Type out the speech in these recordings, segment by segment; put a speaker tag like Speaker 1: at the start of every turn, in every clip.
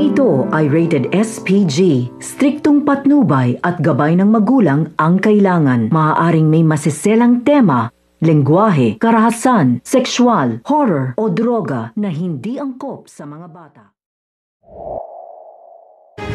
Speaker 1: ito ay rated SPG. Striktong patnubay at gabay ng magulang ang kailangan. Maaaring may masiselang tema, lengguwahe, karahasan, sexual, horror o droga na hindi angkop sa mga bata.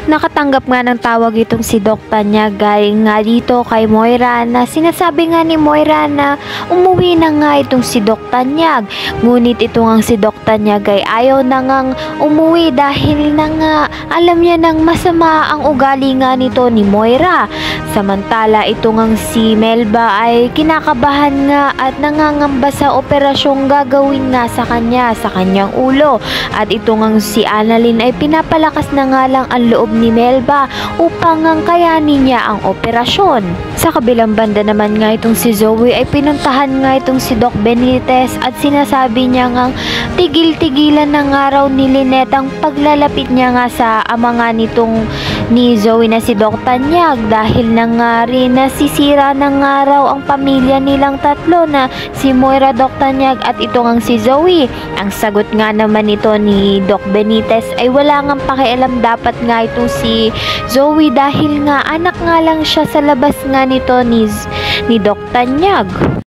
Speaker 2: Nakatanggap nga ng tawag itong si Doc Tanyag galing nga dito kay Moira na sinasabi nga ni Moira na umuwi na nga itong si Doc Tanyag. Ngunit ito nga si Doc Tanyag ay ayaw na ngang umuwi dahil na nga alam niya nang masama ang ugali nga nito ni Moira. Samantala ito nga si Melba ay kinakabahan nga at nangangamba sa operasyong gagawin nga sa kanyang ulo. At ito nga si Annalyn ay pinapalakas na nga lang ang loob ni Melba upang ang kayanin niya ang operasyon. Sa kabilang banda naman nga itong si Zoe ay pinuntahan nga itong si Doc Benitez at sinasabi niya nga tigil-tigilan na nga raw ni Lynette ang paglalapit niya nga sa ama nga nitong ni Zoe na si Doc Tanyag dahil na nga rin nasisira na nga raw ang pamilya nilang tatlo na si Moira, Doc Tanyag at ito nga si Zoe. Ang sagot nga naman nito ni Doc Benitez ay wala ngang pakialam dapat nga itong si Zoe dahil nga anak nga lang siya sa labas nga nito ni Doc Tanyag.